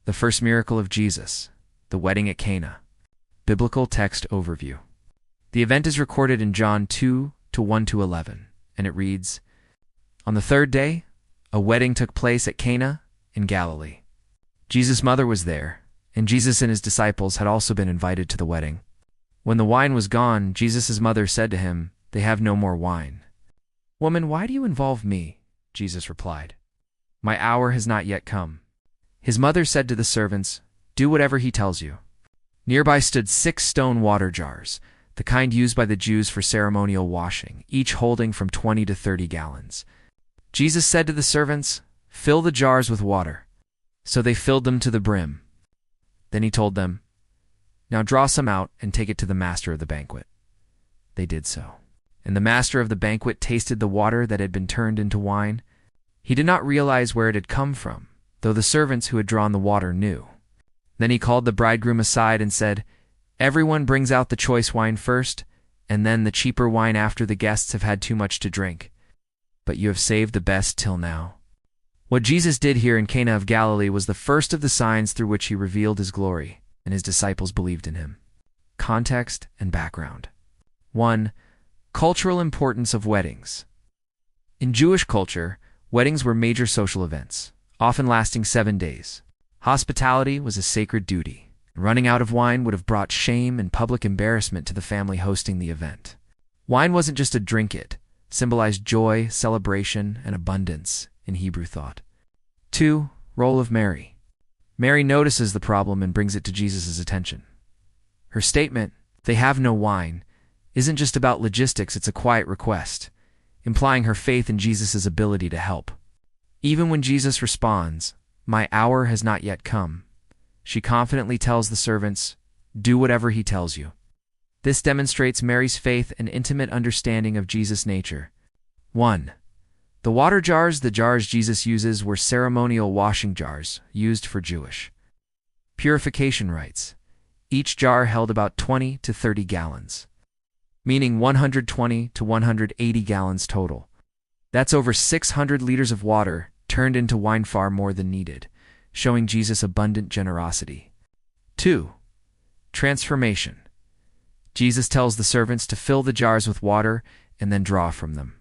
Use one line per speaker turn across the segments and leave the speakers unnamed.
The first miracle of Jesus, the wedding at Cana. Biblical text overview. The event is recorded in John 2:1-11, and it reads, "On the third day, a wedding took place at Cana in Galilee. Jesus' mother was there, and Jesus and his disciples had also been invited to the wedding. When the wine was gone, Jesus' mother said to him, 'They have no more wine.' 'Woman, why do you involve me?' Jesus replied. 'My hour has not yet come.' His mother said to the servants, 'Do whatever he tells you.' Nearby stood 6 stone water jars, the kind used by the Jews for ceremonial washing, each holding from 20 to 30 gallons. Jesus said to the servants, 'Fill the jars with water.' So they filled them to the brim. Then he told them, 'Now draw some out and take it to the master of the banquet.' They did so. And the master of the banquet tasted the water that had been turned into wine. He did not realize where it had come from, though the servants who had drawn the water knew. Then he called the bridegroom aside and said, 'Everyone brings out the choice wine first, and then the cheaper wine after the guests have had too much to drink. But you have saved the best till now.'" What Jesus did here in Cana of Galilee was the first of the signs through which he revealed his glory, and his disciples believed in him. Context and background. 1. Cultural importance of weddings. In Jewish culture, weddings were major social events, often lasting 7 days. Hospitality was a sacred duty. Running out of wine would have brought shame and public embarrassment to the family hosting the event. Wine wasn't just a drink, it symbolized joy, celebration, and abundance in Hebrew thought. 2. Role of Mary. Mary notices the problem and brings it to Jesus' attention. Her statement, "They have no wine," isn't just about logistics, it's a quiet request, implying her faith in Jesus' ability to help. Even when Jesus responds, "My hour has not yet come," she confidently tells the servants, "Do whatever he tells you." This demonstrates Mary's faith and intimate understanding of Jesus' nature. 1. The water jars. The jars Jesus uses were ceremonial washing jars used for Jewish purification rites. Each jar held about 20 to 30 gallons, meaning 120 to 180 gallons total. That's over 600 liters of water turned into wine, far more than needed, showing Jesus' abundant generosity. 2. Transformation. Jesus tells the servants to fill the jars with water and then draw from them.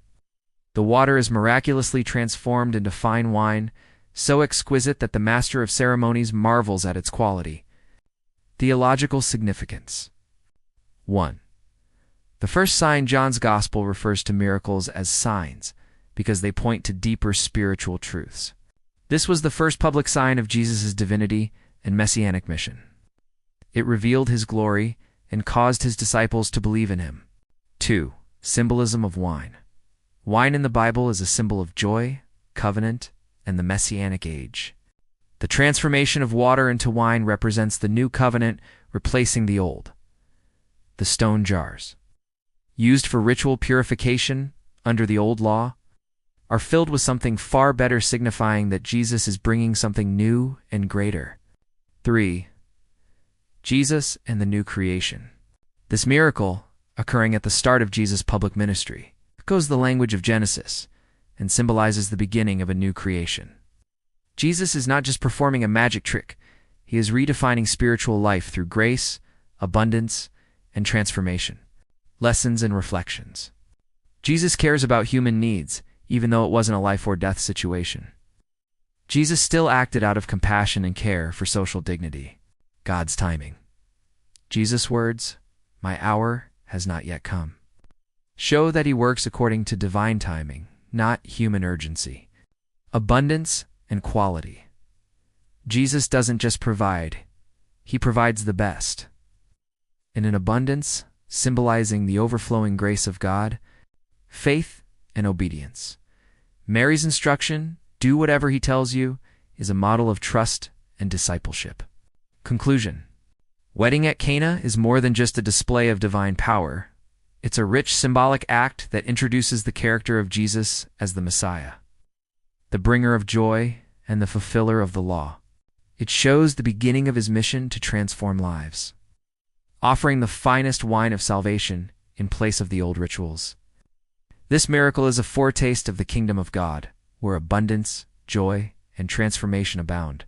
The water is miraculously transformed into fine wine, so exquisite that the master of ceremonies marvels at its quality. Theological significance. 1. The first sign. John's Gospel refers to miracles as signs because they point to deeper spiritual truths. This was the first public sign of Jesus' divinity and messianic mission. It revealed his glory and caused his disciples to believe in him. 2. Symbolism of wine. Wine in the Bible is a symbol of joy, covenant, and the messianic age. The transformation of water into wine represents the new covenant replacing the old. The stone jars, used for ritual purification under the old law, are filled with something far better, signifying that Jesus is bringing something new and greater. 3. Jesus and the new creation. This miracle, occurring at the start of Jesus' public ministry, echoes the language of Genesis and symbolizes the beginning of a new creation. Jesus is not just performing a magic trick, he is redefining spiritual life through grace, abundance, and transformation. Lessons and reflections. Jesus cares about human needs, even though it wasn't a life or death situation. Jesus still acted out of compassion and care for social dignity. God's timing. Jesus' words, "My hour has not yet come," show that he works according to divine timing, not human urgency. Abundance and quality. Jesus doesn't just provide, he provides the best. In an abundance, symbolizing the overflowing grace of God, faith and obedience. Mary's instruction, "Do whatever he tells you," is a model of trust and discipleship. Conclusion. Wedding at Cana is more than just a display of divine power. It's a rich symbolic act that introduces the character of Jesus as the Messiah, the bringer of joy and the fulfiller of the law. It shows the beginning of his mission to transform lives, offering the finest wine of salvation in place of the old rituals. This miracle is a foretaste of the kingdom of God, where abundance, joy, and transformation abound.